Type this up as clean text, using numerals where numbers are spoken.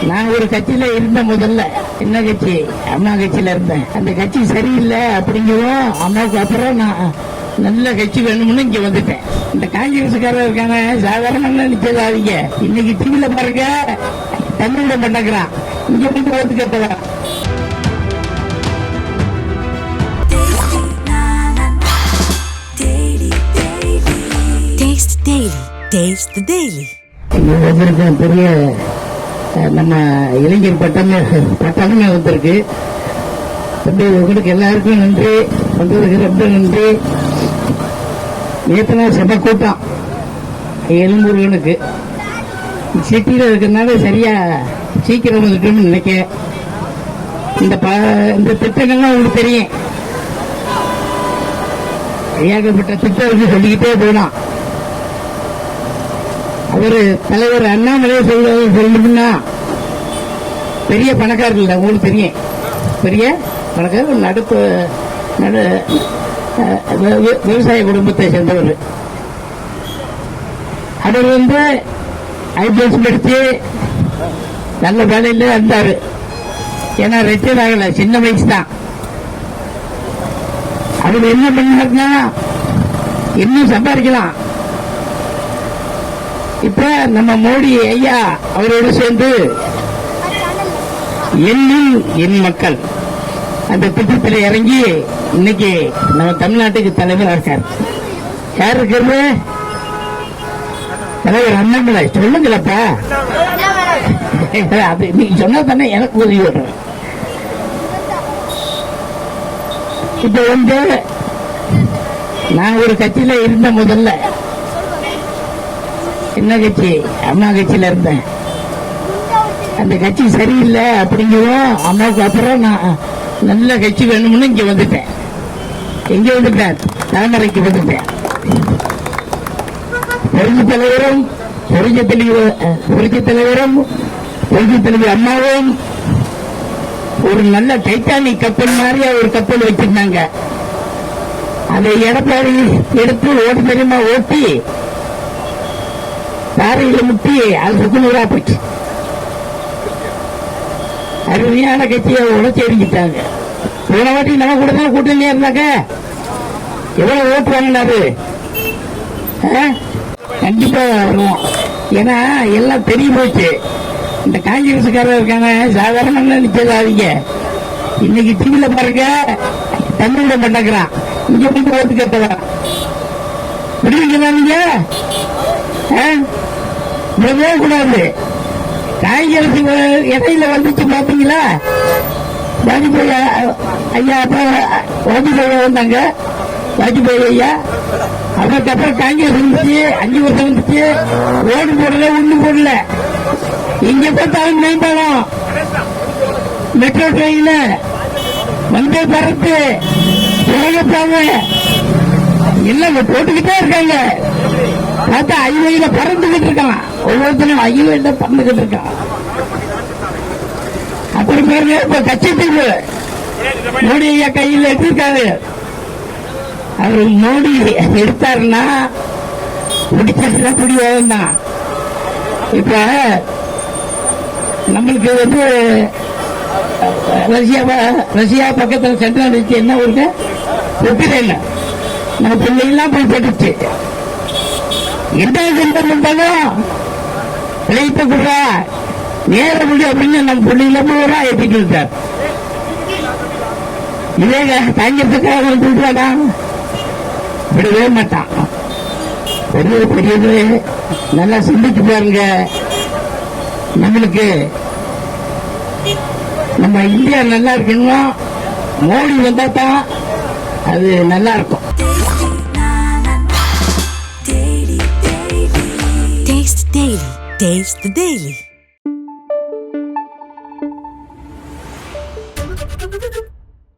நான் ஒரு கட்சியில இருந்த முதல்ல என்ன கட்சி, அம்மா கட்சியில இருந்தேன். அந்த கட்சி சரியில்லை அப்படிங்கிறோம். அம்மாவுக்கு அப்புறம் நான் நல்ல கட்சி வேணும்னு இங்க வந்துட்டேன். இந்த காங்கிரஸ்காரர் இருக்காங்க, சாதாரண நிச்சயதாதிங்க. இன்னைக்கு டிவில பாருங்க, தமிழ பண்ணக்கிறான். இங்க வந்து வந்து கேட்டவா பெரிய நம்ம இளைஞர் பட்டமே வந்திருக்கு. உங்களுக்கு எல்லாருக்கும் நன்றி, வந்ததுக்கு ரொம்ப நன்றி. நேற்று செம கூட்டம் எழும்பூர்களுக்கு. சிட்டியில் இருக்கிறதுனால சரியா சீக்கிரம் இருக்குன்னு நினைக்க. இந்த திட்டங்கள்லாம் உங்களுக்கு தெரியும், ஏகப்பட்ட திட்டம் சொல்லிக்கிட்டே போகலாம். அவரு தலைவர் அண்ணாமலை சொல்லணும்னா பெரிய பணக்காரர் இல்லை, உங்களுக்கு தெரியும். பெரிய பணக்காரர் விவசாய குடும்பத்தை சேர்ந்தவர். அவர் ஐபிஎஸ் படிச்சு நல்ல வேலையில இருந்தாரு. ஏன்னா ரிட்டையர் ஆகல, சின்ன வயசு தான். அவர் என்ன பண்ணாருன்னா இன்னும் சம்பாதிக்கலாம். இப்ப நம்ம மோடி ஐயா அவரோடு சேர்ந்து என் மக்கள் அந்த திட்டத்தில் இறங்கி இன்னைக்கு நம்ம தமிழ்நாட்டுக்கு தலைவராக இருக்கார். யார் இருக்கிறது? தலைவர் அண்ணாமலை. சொல்லுங்களப்பா, அது நீங்க சொன்னா தானே எனக்கு உதவி வரும். இப்ப நான் ஒரு கட்சியில இருந்த முதல்ல என்ன கட்சி, அம்மா கட்சியில இருந்தேன். அந்த கட்சி சரியில்லை அப்படிங்கிறோம். அம்மாவுக்கு அப்புறம் நான் நல்ல கட்சி வேணும்னு இங்க வந்துட்டேன். எங்க வந்துட்டேன்? தாமரைக்கு வந்துட்டேன். புரட்சி தலைவர் அம்மாவும் ஒரு நல்ல டைட்டானிக் கப்பல் மாதிரி ஒரு கப்பல் வச்சிருந்தாங்க. அதை எடப்பாடி எடுத்து ஓட்டு தெரியுமா ஓட்டி தாரையில முட்டி அது சுக்குநூறா போச்சு. அருமையான கட்சியை உடச்சி எரிஞ்சிட்டாங்க. போன வாட்டி நம்ம கூட தான் கூட்டணியா இருந்தாங்க. எவ்வளவு ஓட்டு வாங்கினாரு? கண்டிப்பா வருவோம். ஏன்னா எல்லாம் தெரிய போச்சு. இந்த காங்கிரஸ்காரர் இருக்காங்க, சாதாரண நிச்சயதாதிங்க. இன்னைக்கு டிவில பாருங்க, தமிழ பண்ணக்கிறான். இங்க வந்து ஓட்டு கேட்டவா விடுவீங்களா? நீங்க விடவே கூடாது. காங்கிரஸ் இடையில வந்துச்சு பாத்தீங்களா? வாஜ்பாய் ஐயா, வாஜ்பாய் வந்தாங்க. வாஜ்பாய் ஐயா அவருக்கு அப்புறம் காங்கிரஸ் வந்துச்சு. 5 வருஷம் வந்துச்சு. ரோடு போடல, ஒண்ணும் போடல. இங்க பார்த்தாலும் மேம்பாலம், மெட்ரோ ட்ரெயின், வந்தே பாரத், உலகப்பாங்க எல்லாம் போட்டுக்கிட்டே இருக்காங்க. பார்த்தா ஹைவேல பறந்துகிட்டு இருக்கான். ஒவ்வொருத்தரும் ஹைவேல பறந்துகிட்டு இருக்கான். அப்படி பாருங்க, இப்ப கட்சி தீர்வு மோடி ஐயா கையில் எடுத்திருக்காரு. அவர் மோடி எடுத்தாருன்னா பிடிச்சா பிடிவாதம் தான். இப்ப நம்மளுக்கு ரஷ்யா பக்கத்தில் சென்ட்ரல் வச்சு என்ன ஊருக்கு ஒப்பிடல. நம்ம பிள்ளைகள்லாம் போய் போட்டுச்சு. எந்த சென்டர் இருந்தாலும் பிழைத்த கூட நேர முடியும் அப்படின்னு நம்ம பிள்ளைங்கள பூரா ஏற்றிட்டு இருக்கார். இதே காங்கிரஸுக்காக சொல்றாடா, விடவே மாட்டான். பெரியது நல்லா சிந்திச்சு பாருங்க. நம்மளுக்கு நம்ம இந்தியா நல்லா இருக்கணும். மோடி வந்தா தான் அது நல்லா இருக்கும். Taste the Daily.